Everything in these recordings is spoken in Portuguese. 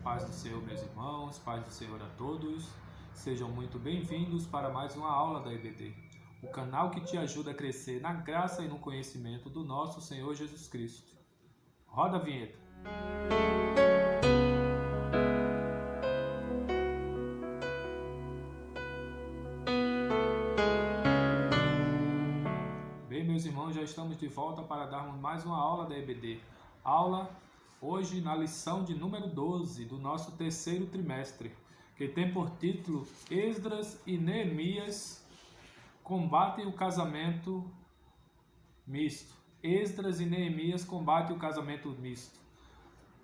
Paz do Senhor, meus irmãos, paz do Senhor a todos. Sejam muito bem-vindos para mais uma aula da EBD, o canal que te ajuda a crescer na graça e no conhecimento do nosso Senhor Jesus Cristo. Roda a vinheta. Bem, meus irmãos, já estamos de volta para darmos mais uma aula da EBD. Aula hoje na lição de número 12 do nosso terceiro trimestre, que tem por título Esdras e Neemias combatem o casamento misto. Esdras e Neemias combatem o casamento misto.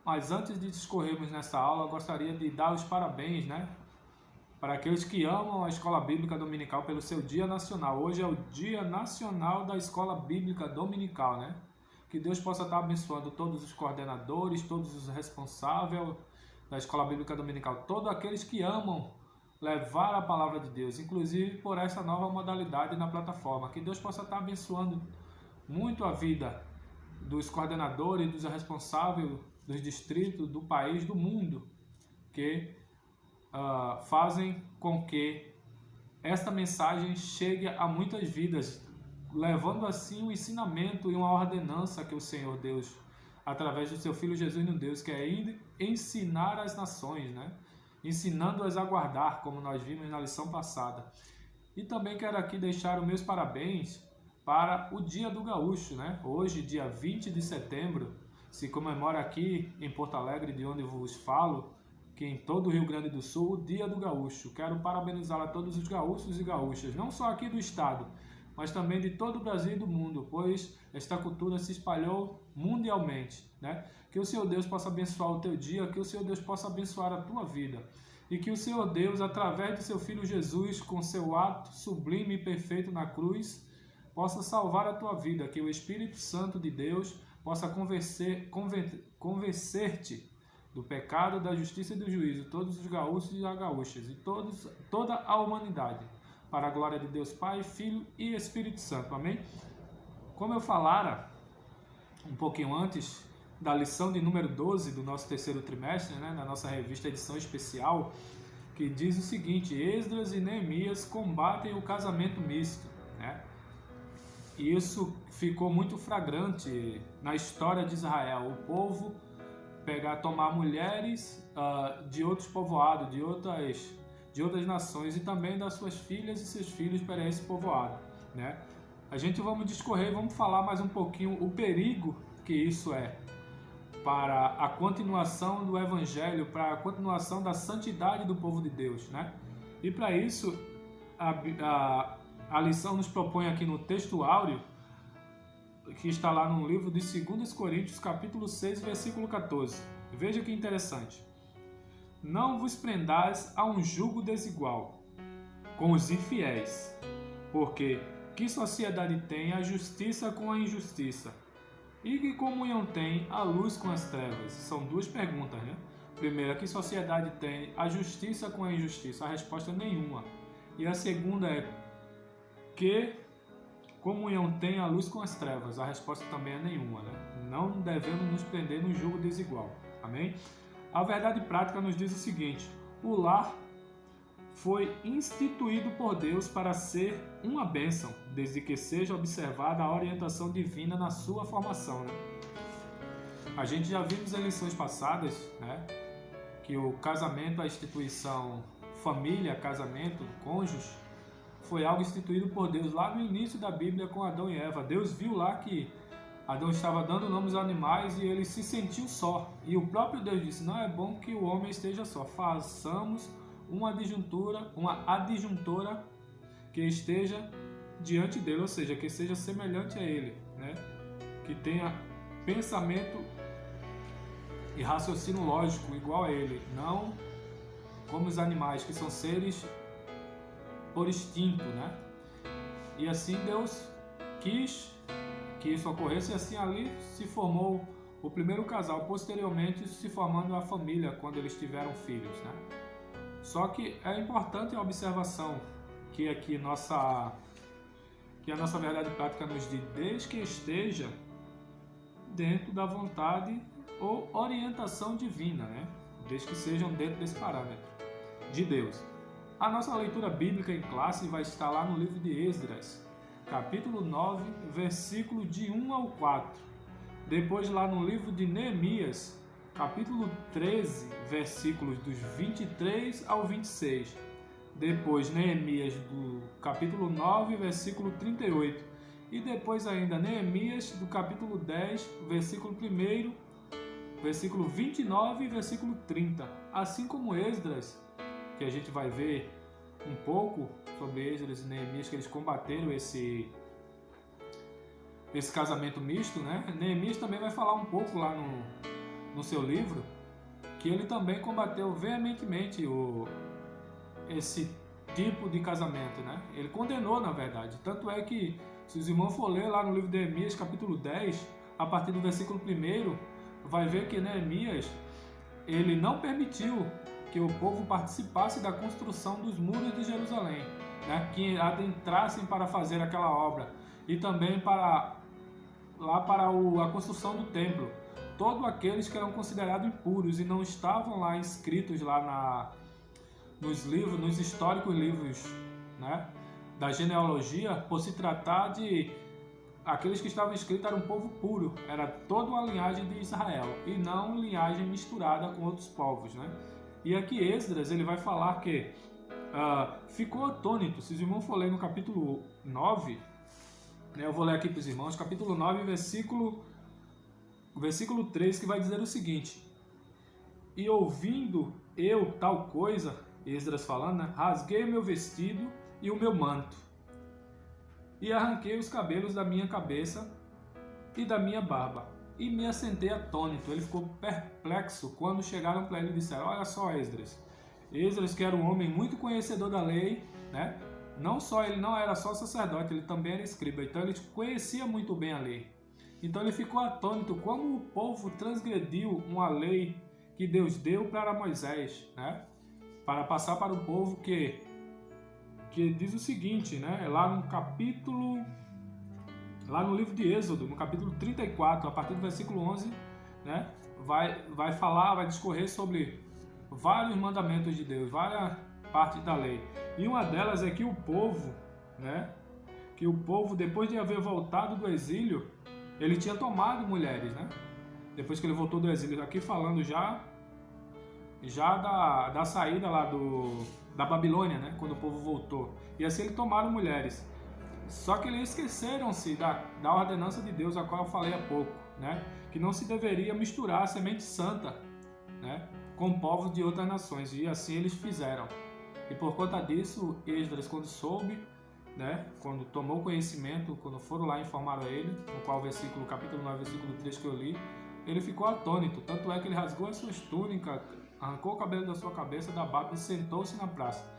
Mas antes de discorrermos nessa aula, eu gostaria de dar os parabéns, para aqueles que amam a Escola Bíblica Dominical pelo seu Dia Nacional. Hoje é o Dia Nacional da Escola Bíblica Dominical, Que Deus possa estar abençoando todos os coordenadores, todos os responsáveis da Escola Bíblica Dominical, todos aqueles que amam levar a palavra de Deus, inclusive por essa nova modalidade na plataforma. Que Deus possa estar abençoando muito a vida dos coordenadores, dos responsáveis dos distritos, do país, do mundo, que fazem com que esta mensagem chegue a muitas vidas, levando assim um ensinamento e uma ordenança que o Senhor Deus, através do seu Filho Jesus no Deus, quer ensinar as nações, ensinando-as a guardar, como nós vimos na lição passada. E também quero aqui deixar os meus parabéns para o Dia do Gaúcho, Hoje, dia 20 de setembro, se comemora aqui em Porto Alegre, de onde eu vos falo, que em todo o Rio Grande do Sul, o Dia do Gaúcho. Quero parabenizar a todos os gaúchos e gaúchas, não só aqui do estado, mas também de todo o Brasil e do mundo, pois esta cultura se espalhou mundialmente, Que o Senhor Deus possa abençoar o teu dia, que o Senhor Deus possa abençoar a tua vida, e que o Senhor Deus, através do seu Filho Jesus, com seu ato sublime e perfeito na cruz, possa salvar a tua vida, que o Espírito Santo de Deus possa convencer-te do pecado, da justiça e do juízo, todos os gaúchos e as gaúchas, e toda a humanidade, para a glória de Deus Pai, Filho e Espírito Santo. Amém? Como eu falara um pouquinho antes da lição de número 12 do nosso terceiro trimestre, na nossa revista edição especial, que diz o seguinte: Esdras e Neemias combatem o casamento misto, E isso ficou muito flagrante na história de Israel. O povo tomar mulheres de outros povoados, de outras nações, e também das suas filhas e seus filhos para esse povoado, A gente vamos discorrer, vamos falar mais um pouquinho o perigo que isso é para a continuação do Evangelho, para a continuação da santidade do povo de Deus, E para isso a lição nos propõe aqui no texto áureo, que está lá no livro de 2 Coríntios, capítulo 6, versículo 14. Veja que interessante. Não vos prendais a um jugo desigual com os infiéis, porque que sociedade tem a justiça com a injustiça? E que comunhão tem a luz com as trevas? São duas perguntas, Primeira, que sociedade tem a justiça com a injustiça? A resposta é nenhuma. E a segunda é: que comunhão tem a luz com as trevas? A resposta também é nenhuma, Não devemos nos prender no jugo desigual. Amém? A verdade prática nos diz o seguinte: o lar foi instituído por Deus para ser uma bênção, desde que seja observada a orientação divina na sua formação, A gente já vimos em lições passadas, que o casamento, a instituição família, casamento, cônjuge, foi algo instituído por Deus lá no início da Bíblia com Adão e Eva. Deus viu lá que Adão estava dando nomes aos animais e ele se sentiu só. E o próprio Deus disse: não é bom que o homem esteja só. Façamos uma adjuntora que esteja diante dele, ou seja, que seja semelhante a ele, Que tenha pensamento e raciocínio lógico igual a ele, não como os animais, que são seres por instinto, E assim Deus quis que isso ocorresse, e assim ali se formou o primeiro casal, posteriormente se formando a família quando eles tiveram filhos, Só que é importante a observação que aqui a nossa verdade prática nos diz: desde que esteja dentro da vontade ou orientação divina, desde que sejam dentro desse parâmetro de Deus. A nossa leitura bíblica em classe vai estar lá no livro de Esdras, capítulo 9, versículo de 1 ao 4. Depois lá no livro de Neemias, capítulo 13, versículos dos 23 ao 26. Depois Neemias do capítulo 9, versículo 38. E depois ainda Neemias do capítulo 10, versículo 1, versículo 29 e versículo 30. Assim como Esdras, que a gente vai ver um pouco sobre Esdras e Neemias, que eles combateram esse casamento misto, né? Neemias também vai falar um pouco lá no seu livro, que ele também combateu veementemente esse tipo de casamento, né? Ele condenou, na verdade. Tanto é que, se os irmãos for ler lá no livro de Neemias, capítulo 10, a partir do versículo 1, vai ver que Neemias, ele não permitiu que o povo participasse da construção dos muros de Jerusalém, né? Que adentrassem para fazer aquela obra, e também para a construção do templo. Todos aqueles que eram considerados impuros e não estavam lá inscritos lá nos livros, nos históricos livros, né, da genealogia, por se tratar de aqueles que estavam inscritos eram um povo puro, era toda uma linhagem de Israel e não linhagem misturada com outros povos, né? E aqui Esdras ele vai falar que ficou atônito. Se os irmãos for ler no capítulo 9, né, eu vou ler aqui para os irmãos, capítulo 9, versículo 3, que vai dizer o seguinte: e ouvindo eu tal coisa, Esdras falando, né, rasguei o meu vestido e o meu manto, e arranquei os cabelos da minha cabeça e da minha barba, e me assentei atônito. Ele ficou perplexo quando chegaram para ele e disseram: olha só, Esdras, que era um homem muito conhecedor da lei, né? Não só ele não era só sacerdote, ele também era escriba, então ele conhecia muito bem a lei. Então ele ficou atônito como o povo transgrediu uma lei que Deus deu para Moisés, né? Para passar para o povo que diz o seguinte, né? Lá no livro de Êxodo, no capítulo 34, a partir do versículo 11, né? Vai falar, vai discorrer sobre vários mandamentos de Deus, várias partes da lei. E uma delas é que o povo, né? Que o povo, depois de haver voltado do exílio, ele tinha tomado mulheres, né? Depois que ele voltou do exílio, aqui falando já da saída lá da Babilônia, né? Quando o povo voltou. E assim eles tomaram mulheres. Só que eles esqueceram-se da ordenança de Deus, a qual eu falei há pouco, né? Que não se deveria misturar a semente santa, né, com povos de outras nações. E assim eles fizeram. E por conta disso, Esdras, quando soube, né, quando tomou conhecimento, quando foram lá e informaram a ele, no qual versículo, capítulo 9, versículo 3 que eu li, ele ficou atônito. Tanto é que ele rasgou as suas túnicas, arrancou o cabelo da sua cabeça, da barba e sentou-se na praça.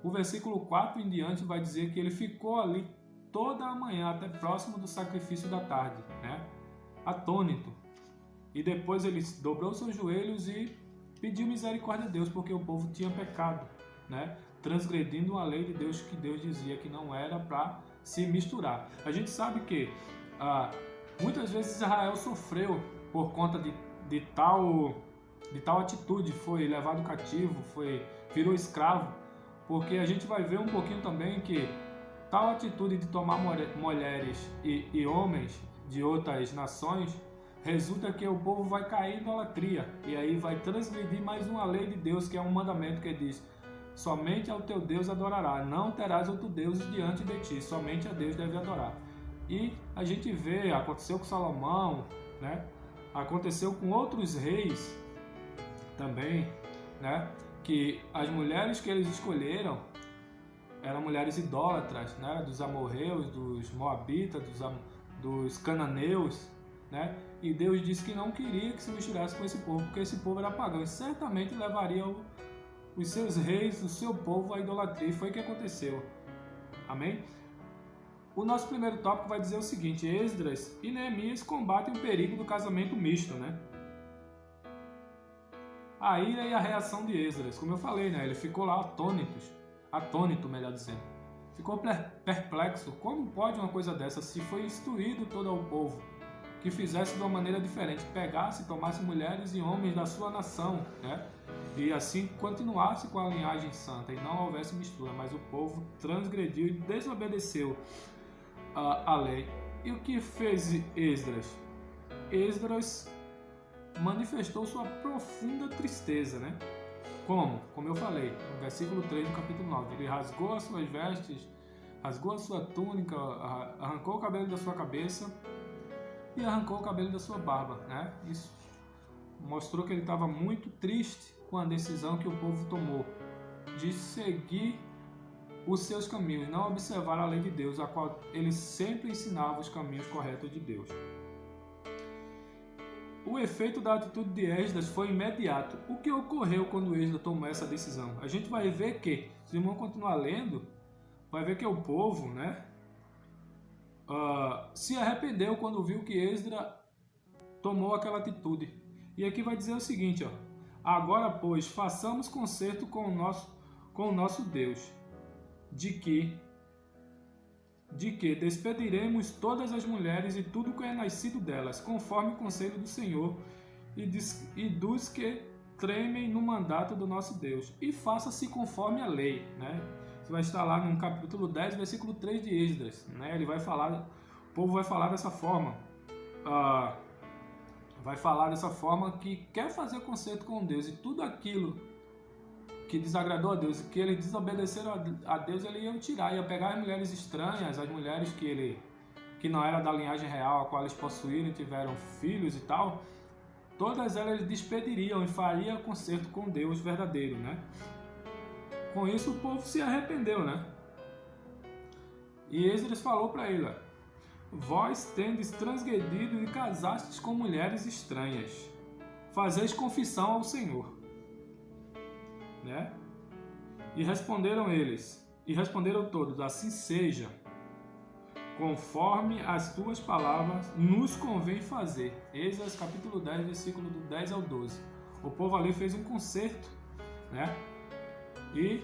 O versículo 4 em diante vai dizer que ele ficou ali toda a manhã, até próximo do sacrifício da tarde, né, atônito. E depois ele dobrou seus joelhos e pediu misericórdia a Deus, porque o povo tinha pecado, né, transgredindo a lei de Deus, que Deus dizia que não era para se misturar. A gente sabe que muitas vezes Israel sofreu por conta de tal atitude, foi levado cativo, virou escravo, porque a gente vai ver um pouquinho também que tal atitude de tomar mulheres e homens de outras nações resulta que o povo vai cair em idolatria, e aí vai transgredir mais uma lei de Deus, que é um mandamento que diz: somente ao teu Deus adorará, não terás outro Deus diante de ti, somente a Deus deve adorar. E a gente vê, aconteceu com Salomão, né? Aconteceu com outros reis também, né? Que as mulheres que eles escolheram eram mulheres idólatras, né? Dos amorreus, dos moabitas, dos cananeus, né? E Deus disse que não queria que se misturasse com esse povo, porque esse povo era pagão e certamente levaria os seus reis, o seu povo à idolatria. E foi o que aconteceu. Amém? O nosso primeiro tópico vai dizer o seguinte: Esdras e Neemias combatem o perigo do casamento misto, né? A ira e a reação de Esdras, como eu falei, né? Ele ficou lá atônito, melhor dizendo. Ficou perplexo. Como pode uma coisa dessa, se foi instruído todo o povo que fizesse de uma maneira diferente, pegasse, tomasse mulheres e homens da sua nação, né? E assim continuasse com a linhagem santa e não houvesse mistura, mas o povo transgrediu e desobedeceu a lei. E o que fez Esdras? Esdras manifestou sua profunda tristeza, né? Como eu falei, no versículo 3 do capítulo 9, ele rasgou as suas vestes, rasgou a sua túnica, arrancou o cabelo da sua cabeça e arrancou o cabelo da sua barba, né? Isso mostrou que ele estava muito triste com a decisão que o povo tomou de seguir os seus caminhos, não observar a lei de Deus, a qual ele sempre ensinava os caminhos corretos de Deus. O efeito da atitude de Esdras foi imediato. O que ocorreu quando Esdras tomou essa decisão? A gente vai ver que, se o irmão continuar lendo, vai ver que o povo, né, se arrependeu quando viu que Esdras tomou aquela atitude. E aqui vai dizer o seguinte, ó: agora, pois, façamos concerto com o nosso Deus, de que despediremos todas as mulheres e tudo que é nascido delas, conforme o conselho do Senhor e dos que tremem no mandato do nosso Deus, e faça-se conforme a lei, né? Você vai estar lá no capítulo 10, versículo 3 de Esdras, né? Ele vai falar, o povo vai falar dessa forma, que quer fazer concerto com Deus, e tudo aquilo que desagradou a Deus, que eles desobedeceram a Deus, ele ia tirar, ia pegar as mulheres estranhas, as mulheres que não eram da linhagem real, a qual eles possuíram e tiveram filhos e tal, todas elas despediriam e faria concerto com Deus verdadeiro, né? Com isso o povo se arrependeu, né? E Esdras falou para ele: vós tendes transgredido e casastes com mulheres estranhas, fazeis confissão ao Senhor. Né? E responderam todos: assim seja, conforme as tuas palavras nos convém fazer. Esdras capítulo 10, versículo do 10 ao 12. O povo ali fez um concerto, né? E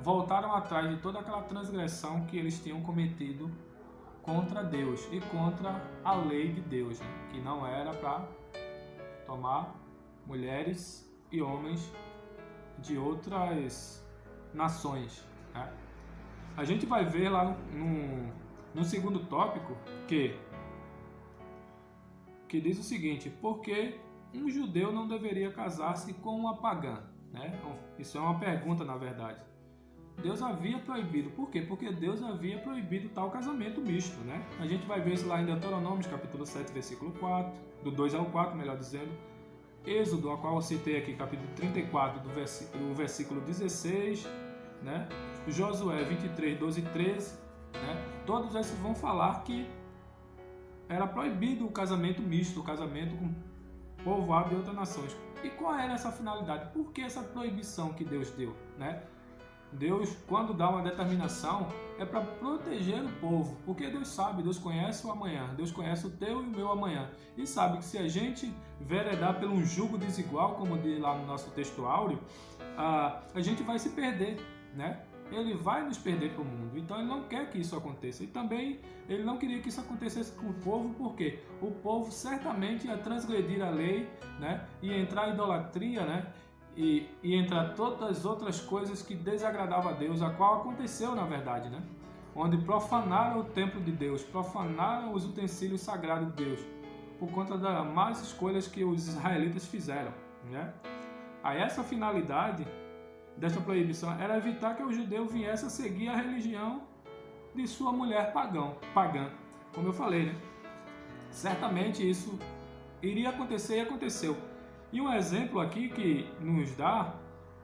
voltaram atrás de toda aquela transgressão que eles tinham cometido contra Deus e contra a lei de Deus, né? Que não era para tomar mulheres e homens de outras nações, né? A gente vai ver lá no segundo tópico que diz o seguinte: porque um judeu não deveria casar-se com uma pagã, né? Isso é uma pergunta, na verdade. Deus havia proibido. Por quê? Porque Deus havia proibido tal casamento misto, né? A gente vai ver isso lá em Deuteronômio, capítulo 7, versículo 4, do 2 ao 4, melhor dizendo. Êxodo, a qual eu citei aqui, capítulo 34, do versículo 16, né? Josué 23, 12 e 13, né? Todos esses vão falar que era proibido o casamento misto, o casamento com povoado de outras nações. E qual era essa finalidade? Por que essa proibição que Deus deu, né? Deus, quando dá uma determinação, é para proteger o povo, porque Deus sabe, Deus conhece o amanhã, Deus conhece o teu e o meu amanhã, e sabe que se a gente veredar pelo um jugo desigual, como diz lá no nosso texto áureo, a gente vai se perder, né? Ele vai nos perder para o mundo, então ele não quer que isso aconteça, e também ele não queria que isso acontecesse com o povo, porque o povo certamente ia transgredir a lei, né? Ia entrar em idolatria, né? E entre todas as outras coisas que desagradavam a Deus, a qual aconteceu na verdade, né? Onde profanaram o templo de Deus, profanaram os utensílios sagrados de Deus, por conta das más escolhas que os israelitas fizeram, né? Aí essa finalidade dessa proibição era evitar que o judeu viesse a seguir a religião de sua mulher pagã, como eu falei, né? Certamente isso iria acontecer e aconteceu. E um exemplo aqui que nos dá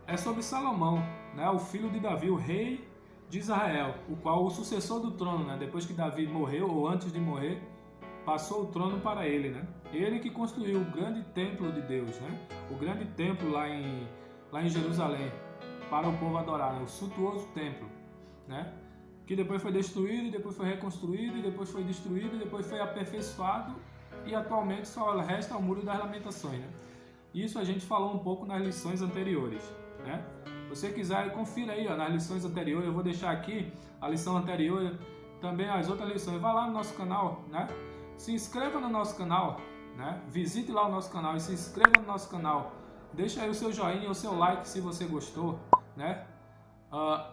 é sobre Salomão, né, o filho de Davi, o rei de Israel, o qual o sucessor do trono, né, depois que Davi morreu ou antes de morrer, passou o trono para ele, né? Ele que construiu o grande templo de Deus, né? O grande templo lá em Jerusalém, para o povo adorar, né? O suntuoso templo, né? Que depois foi destruído, depois foi reconstruído, depois foi destruído, depois foi aperfeiçoado e atualmente só resta o Muro das Lamentações, né? Isso a gente falou um pouco nas lições anteriores, né? Se você quiser, confira aí, ó, nas lições anteriores. Eu vou deixar aqui a lição anterior, também as outras lições. Vai lá no nosso canal, né? se inscreva no nosso canal, né? Visite lá o nosso canal e se inscreva no nosso canal. Deixa aí o seu joinha ou o seu like se você gostou, né?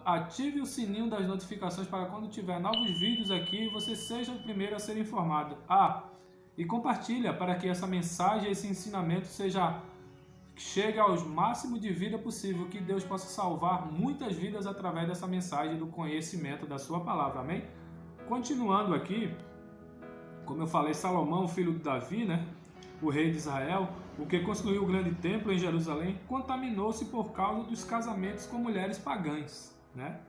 Ative o sininho das notificações para quando tiver novos vídeos aqui, você seja o primeiro a ser informado. E compartilha para que essa mensagem, esse ensinamento chegue aos máximos de vida possível, que Deus possa salvar muitas vidas através dessa mensagem do conhecimento da sua palavra, amém? Continuando aqui, como eu falei, Salomão, filho de Davi, né? O rei de Israel, o que construiu o grande templo em Jerusalém, contaminou-se por causa dos casamentos com mulheres pagãs, né?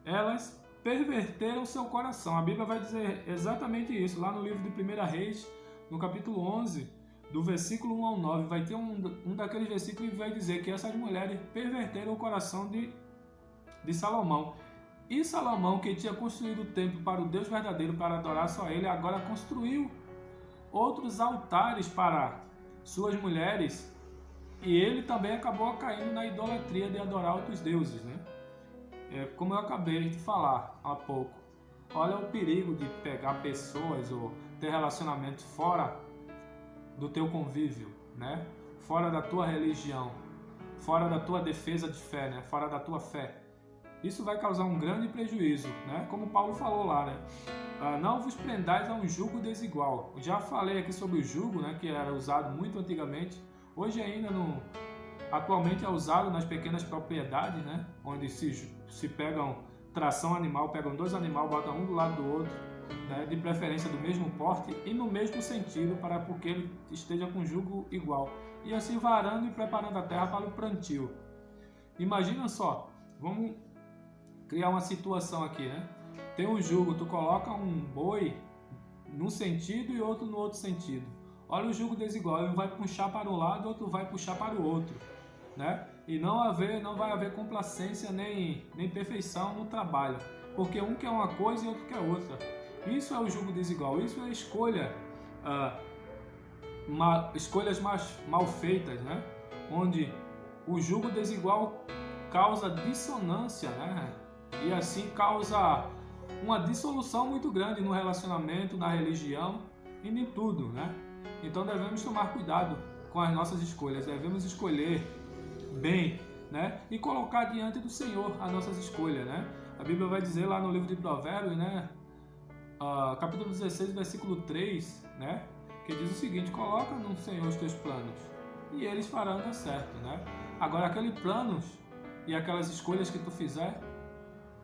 Elas perverteram seu coração. A Bíblia vai dizer exatamente isso, lá no livro de 1 Reis, no capítulo 11, do versículo 1 ao 9, vai ter um daqueles versículos que vai dizer que essas mulheres perverteram o coração de Salomão. E Salomão, que tinha construído o templo para o Deus verdadeiro, para adorar só ele, agora construiu outros altares para suas mulheres, e ele também acabou caindo na idolatria de adorar outros deuses, né? Como eu acabei de falar há pouco, olha o perigo de pegar pessoas ou ter relacionamentos fora do teu convívio, né? Fora da tua religião, fora da tua defesa de fé, né? Fora da tua fé. Isso vai causar um grande prejuízo, né? Como Paulo falou lá, né? Não vos prendais a um jugo desigual. Já falei aqui sobre o jugo, né? Que era usado muito antigamente. Hoje ainda atualmente é usado nas pequenas propriedades, né? Onde se pegam tração animal, pegam dois animais, botam um do lado do outro, né? De preferência do mesmo porte e no mesmo sentido, para porque ele esteja com jugo igual. E assim varando e preparando a terra para o plantio. Imagina só, vamos criar uma situação aqui, né? Tem um jugo, tu coloca um boi num sentido e outro no outro sentido. Olha o jugo desigual, um vai puxar para um lado, outro vai puxar para o outro, né? E não vai haver complacência nem perfeição no trabalho, porque um quer uma coisa e outro quer outra. Isso é o jugo desigual, isso é escolhas mal feitas, né? Onde o jugo desigual causa dissonância, né? E assim causa uma dissolução muito grande no relacionamento, na religião e em tudo, né? Então devemos tomar cuidado com as nossas escolhas, devemos escolher bem, né? E colocar diante do Senhor as nossas escolhas, né? A Bíblia vai dizer lá no livro de Provérbios, né? Capítulo 16, versículo 3, né? Que diz o seguinte: coloca no Senhor os teus planos e eles farão dar certo, né? Agora, aqueles planos e aquelas escolhas que tu fizer,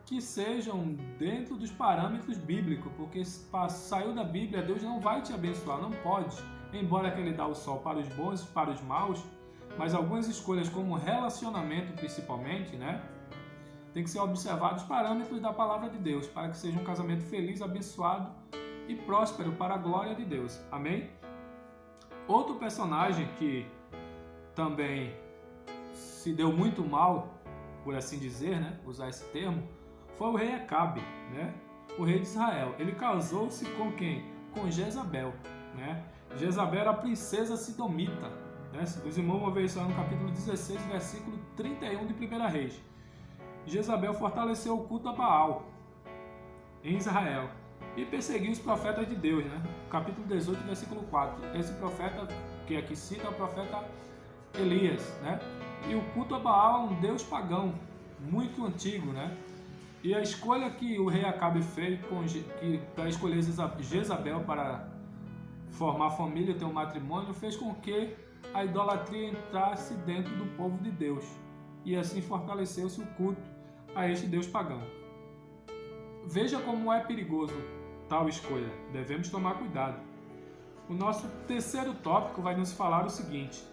que sejam dentro dos parâmetros bíblicos, porque saiu da Bíblia, Deus não vai te abençoar, não pode. Embora que Ele dá o sol para os bons e para os maus, mas algumas escolhas, como relacionamento principalmente, né, tem que ser observados os parâmetros da palavra de Deus, para que seja um casamento feliz, abençoado e próspero para a glória de Deus. Amém? Outro personagem que também se deu muito mal, por assim dizer, né, usar esse termo, foi o rei Acabe, né? O rei de Israel. Ele casou-se com quem? Com Jezabel, né? Jezabel era a princesa sidomita, né? Os irmãos vão ver isso lá no capítulo 16, versículo 31 de 1 Reis. Jezabel fortaleceu o culto a Baal em Israel e perseguiu os profetas de Deus, né? Capítulo 18, versículo 4. Esse profeta que aqui cita é o profeta Elias, né? E o culto a Baal é um deus pagão muito antigo, né? E a escolha que o rei Acabe fez para escolher Jezabel para formar família, ter um matrimônio, fez com que a idolatria entrasse dentro do povo de Deus. E assim fortaleceu-se o culto a este deus pagão. Veja como é perigoso tal escolha. Devemos tomar cuidado. O nosso terceiro tópico vai nos falar o seguinte: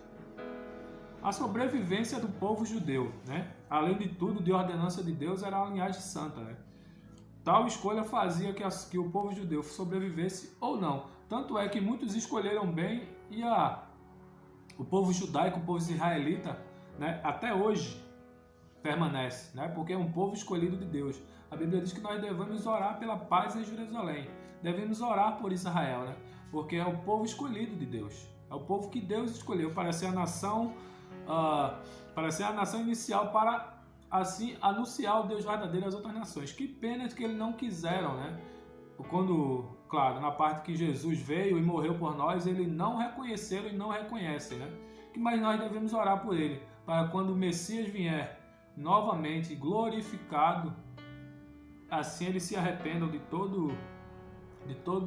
a sobrevivência do povo judeu, né? Além de tudo, de ordenança de Deus, era a linhagem santa, né? Tal escolha fazia que o povo judeu sobrevivesse ou não. Tanto é que muitos escolheram bem e o povo judaico, o povo israelita, né, até hoje permanece, né? Porque é um povo escolhido de Deus. A Bíblia diz que nós devemos orar pela paz em Jerusalém. Devemos orar por Israel, né? Porque é o povo escolhido de Deus. É o povo que Deus escolheu para ser a nação inicial, para assim anunciar o Deus verdadeiro às outras nações. Que pena que eles não quiseram, né? Quando claro, na parte que Jesus veio e morreu por nós, eles não reconheceram e não reconhecem, né? Mas nós devemos orar por ele, para quando o Messias vier novamente glorificado, assim eles se arrependam de todo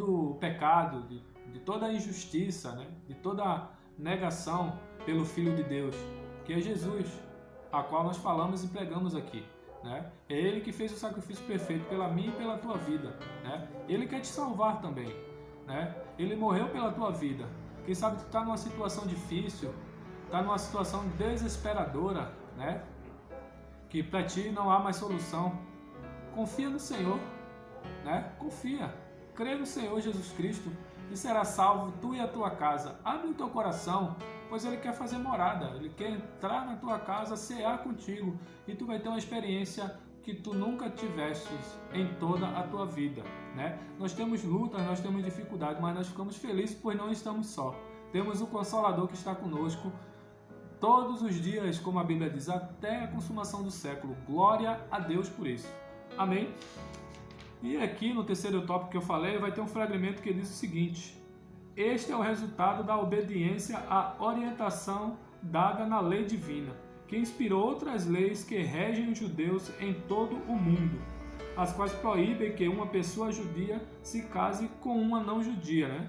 o pecado, de toda a injustiça, né? De toda a negação pelo Filho de Deus, que é Jesus, a qual nós falamos e pregamos aqui. Né? É Ele que fez o sacrifício perfeito pela minha e pela tua vida. Né? Ele quer te salvar também. Né? Ele morreu pela tua vida. Quem sabe tu está numa situação difícil, está numa situação desesperadora, né? Que para ti não há mais solução. Confia no Senhor. Né? Confia. Crê no Senhor Jesus Cristo e será salvo tu e a tua casa. Abre o teu coração, pois Ele quer fazer morada. Ele quer entrar na tua casa, cear contigo, e tu vai ter uma experiência que tu nunca tivestes em toda a tua vida. Né? Nós temos lutas, nós temos dificuldades, mas nós ficamos felizes, pois não estamos só. Temos o Consolador que está conosco todos os dias, como a Bíblia diz, até a consumação do século. Glória a Deus por isso. Amém? E aqui no terceiro tópico que eu falei, vai ter um fragmento que diz o seguinte: este é o resultado da obediência à orientação dada na lei divina, que inspirou outras leis que regem os judeus em todo o mundo, as quais proíbem que uma pessoa judia se case com uma não judia, né?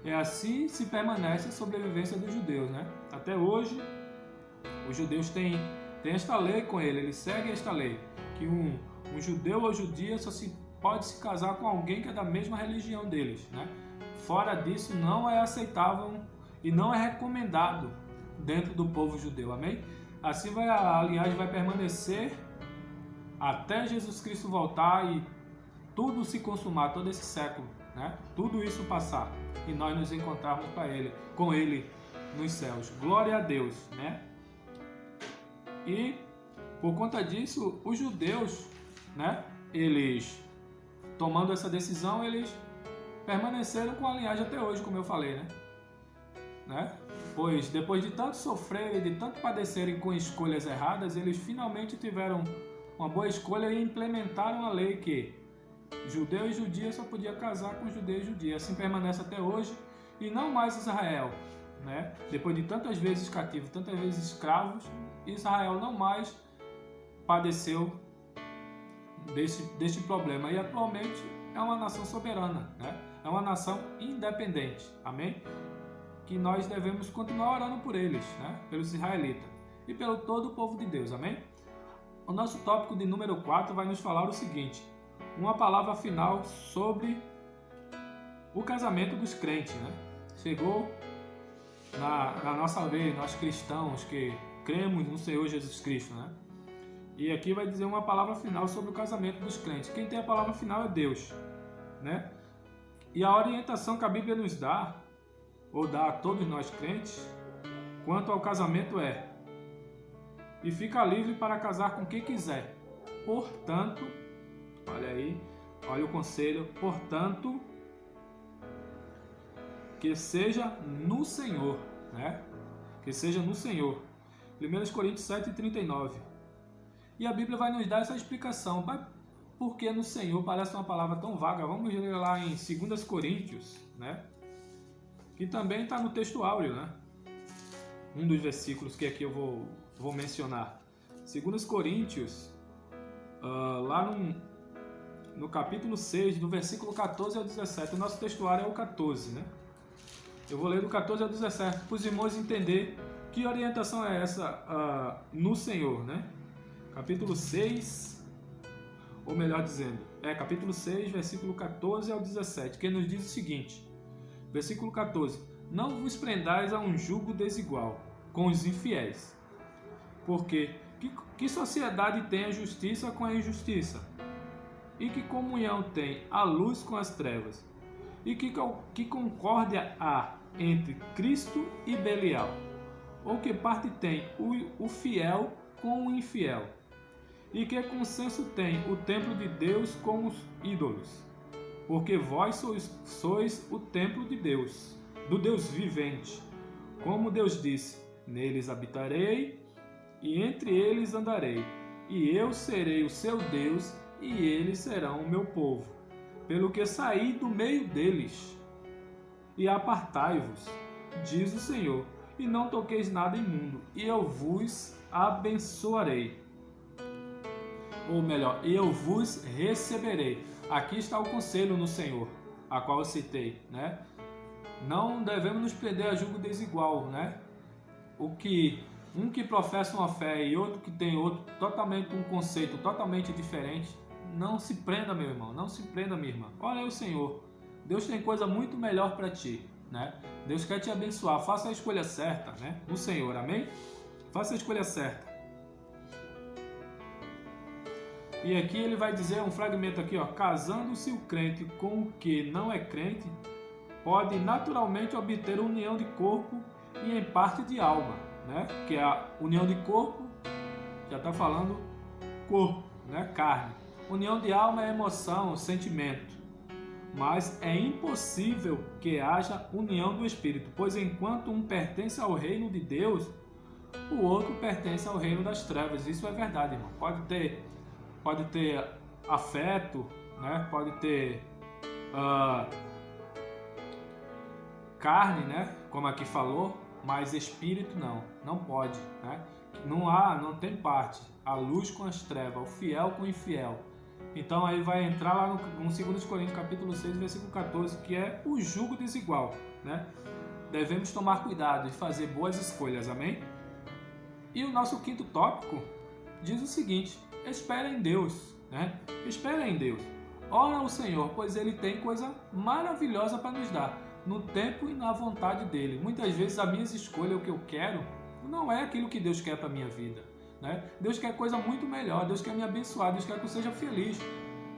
É assim se permanece a sobrevivência dos judeus, né? Até hoje, os judeus têm esta lei com eles seguem esta lei, que um judeu ou judia só pode se casar com alguém que é da mesma religião deles, né? Fora disso, não é aceitável e não é recomendado dentro do povo judeu, amém? Assim a linhagem vai permanecer até Jesus Cristo voltar e tudo se consumar, todo esse século, né? Tudo isso passar e nós nos encontrarmos com Ele nos céus. Glória a Deus, né? E por conta disso, os judeus, né? Eles tomando essa decisão, eles permaneceram com a linhagem até hoje, como eu falei, né? Pois depois de tanto sofrerem, de tanto padecerem com escolhas erradas, eles finalmente tiveram uma boa escolha e implementaram a lei que judeu e judia só podia casar com judeu e judia. Assim permanece até hoje e não mais Israel, né? Depois de tantas vezes cativo, tantas vezes escravos, Israel não mais padeceu deste problema e atualmente é uma nação soberana, né? É uma nação independente, amém? Que nós devemos continuar orando por eles, né? Pelos israelitas e pelo todo o povo de Deus, amém? O nosso tópico de número 4 vai nos falar o seguinte: uma palavra final sobre o casamento dos crentes, né? Chegou na nossa vez, nós cristãos que cremos no Senhor Jesus Cristo, né? E aqui vai dizer uma palavra final sobre o casamento dos crentes. Quem tem a palavra final é Deus, né? E a orientação que a Bíblia nos dá, ou dá a todos nós crentes, quanto ao casamento é: e fica livre para casar com quem quiser. Portanto, olha aí, olha o conselho, portanto, que seja no Senhor, né? Que seja no Senhor. 1 Coríntios 7:39. E a Bíblia vai nos dar essa explicação. Mas por que no Senhor parece uma palavra tão vaga? Vamos ler lá em 2 Coríntios, né? Que também está no texto áureo, né? Um dos versículos que aqui eu vou mencionar. 2 Coríntios, lá no capítulo 6, do versículo 14 ao 17. O nosso textuário é o 14, né? Eu vou ler do 14 ao 17 para os irmãos entender que orientação é essa no Senhor, né? Capítulo 6, ou melhor dizendo, capítulo 6, versículo 14 ao 17, que nos diz o seguinte, versículo 14: não vos prendais a um jugo desigual com os infiéis, porque que sociedade tem a justiça com a injustiça? E que comunhão tem a luz com as trevas? E que concórdia há entre Cristo e Belial? Ou que parte tem o fiel com o infiel? E que consenso tem o templo de Deus com os ídolos? Porque vós sois o templo de Deus, do Deus vivente. Como Deus disse: neles habitarei e entre eles andarei, e eu serei o seu Deus e eles serão o meu povo. pelo que saí do meio deles, e apartai-vos, diz o Senhor, e não toqueis nada imundo, e eu vos abençoarei. Ou melhor, eu vos receberei. Aqui está o conselho no Senhor, a qual eu citei, né? Não devemos nos prender a julgo desigual, né? Um que professa uma fé e outro que tem outro, totalmente um conceito totalmente diferente. Não se prenda, meu irmão, não se prenda, minha irmã. Olha aí o Senhor. Deus tem coisa muito melhor para ti, né? Deus quer te abençoar. Faça a escolha certa, né? No Senhor, amém? Faça a escolha certa. E aqui ele vai dizer um fragmento aqui, ó: casando-se o crente com o que não é crente, pode naturalmente obter união de corpo e em parte de alma, né? Que é a união de corpo, já está falando corpo, né? Carne. União de alma é emoção, sentimento. Mas é impossível que haja união do espírito, pois enquanto um pertence ao reino de Deus, o outro pertence ao reino das trevas. Isso é verdade, irmão. Pode ter afeto, né? Pode ter carne, né? Como aqui falou, mas espírito não pode, né? Não tem parte. A luz com as trevas, o fiel com o infiel. Então aí vai entrar lá no 2 Coríntios capítulo 6, versículo 14, que é o jugo desigual, né? Devemos tomar cuidado e fazer boas escolhas, amém? E o nosso quinto tópico diz o seguinte: espera em Deus, né? Espera em Deus. Ora ao Senhor, pois Ele tem coisa maravilhosa para nos dar, no tempo e na vontade dEle. Muitas vezes a minha escolha, o que eu quero, não é aquilo que Deus quer para a minha vida, né? Deus quer coisa muito melhor, Deus quer me abençoar, Deus quer que eu seja feliz,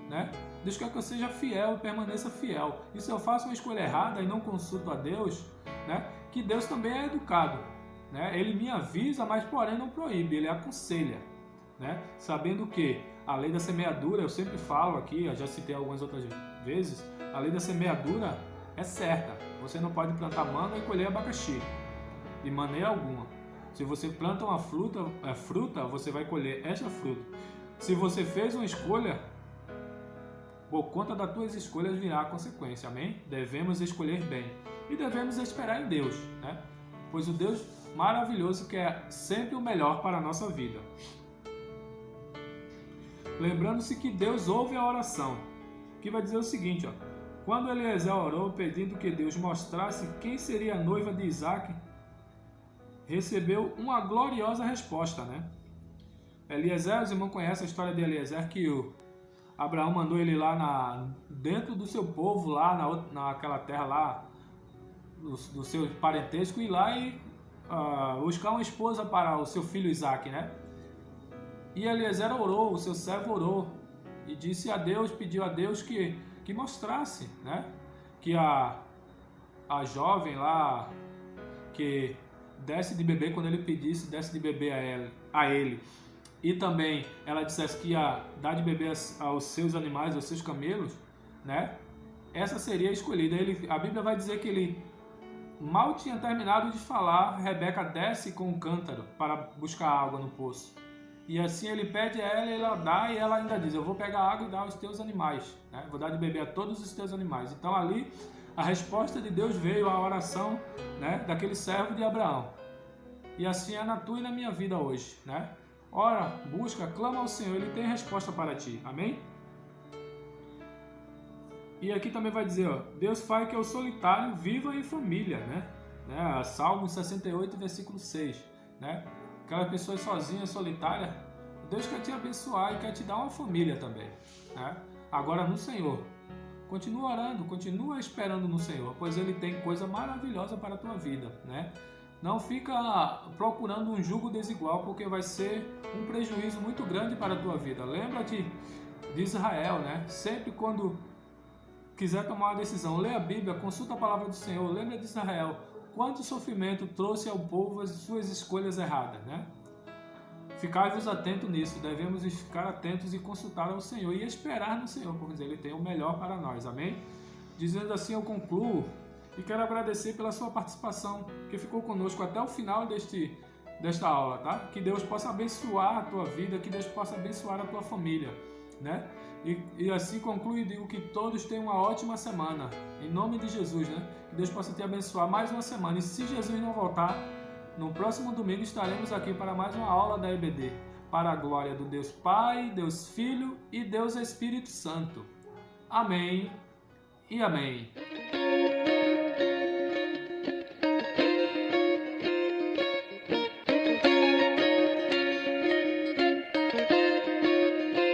né? Deus quer que eu seja fiel e permaneça fiel. E se eu faço uma escolha errada e não consulto a Deus, né? Que Deus também é educado, né? Ele me avisa, mas porém não proíbe, Ele aconselha, né? Sabendo que a lei da semeadura, eu sempre falo aqui, eu já citei algumas outras vezes, a lei da semeadura é certa. Você não pode plantar manga e colher abacaxi, de maneira alguma. Se você planta uma fruta, você vai colher esta fruta. Se você fez uma escolha, por conta das tuas escolhas virá a consequência, amém? Devemos escolher bem e devemos esperar em Deus, né? Pois o Deus maravilhoso quer sempre o melhor para a nossa vida. Lembrando-se que Deus ouve a oração, que vai dizer o seguinte, ó: quando Eliezer orou pedindo que Deus mostrasse quem seria a noiva de Isaac, recebeu uma gloriosa resposta, né? Eliezer, os irmãos conhecem a história de Eliezer, que o Abraão mandou ele lá dentro do seu povo, lá naquela terra lá, do seu parentesco, ir lá e buscar uma esposa para o seu filho Isaac, né? E Eliezer orou, o seu servo orou, e disse a Deus, pediu a Deus que mostrasse, né? Que a jovem lá, que desse de beber quando ele pedisse, desse de beber a ele. E também ela dissesse que ia dar de beber aos seus animais, aos seus camelos, né? Essa seria a escolhida. A Bíblia vai dizer que ele mal tinha terminado de falar, Rebeca desce com um cântaro para buscar água no poço. E assim ele pede a ela, ela dá, e ela ainda diz: eu vou pegar água e dar aos teus animais, né? Vou dar de beber a todos os teus animais. Então ali a resposta de Deus veio à oração, né, daquele servo de Abraão. E assim é na tua e na minha vida hoje, né? Ora, busca, clama ao Senhor, Ele tem resposta para ti, amém? E aqui também vai dizer, ó: Deus faz que o solitário viva em família, né? Salmo 68, versículo 6, né? Aquela pessoa sozinha, solitária, Deus quer te abençoar e quer te dar uma família também, né? Agora no Senhor, continua orando, continua esperando no Senhor, pois Ele tem coisa maravilhosa para a tua vida, né? Não fica procurando um jugo desigual, porque vai ser um prejuízo muito grande para a tua vida. Lembra-te de Israel, né? Sempre quando quiser tomar uma decisão, lê a Bíblia, consulta a palavra do Senhor, lembra de Israel. Quanto sofrimento trouxe ao povo as suas escolhas erradas, né? Ficai-vos atentos nisso, devemos ficar atentos e consultar ao Senhor e esperar no Senhor, porque Ele tem o melhor para nós, amém? Dizendo assim, eu concluo e quero agradecer pela sua participação, que ficou conosco até o final desta aula, tá? Que Deus possa abençoar a tua vida, que Deus possa abençoar a tua família. né? E assim concluo e digo que todos tenham uma ótima semana. Em nome de Jesus, né? Que Deus possa te abençoar mais uma semana. E se Jesus não voltar, no próximo domingo estaremos aqui para mais uma aula da EBD. Para a glória do Deus Pai, Deus Filho e Deus Espírito Santo. Amém e amém.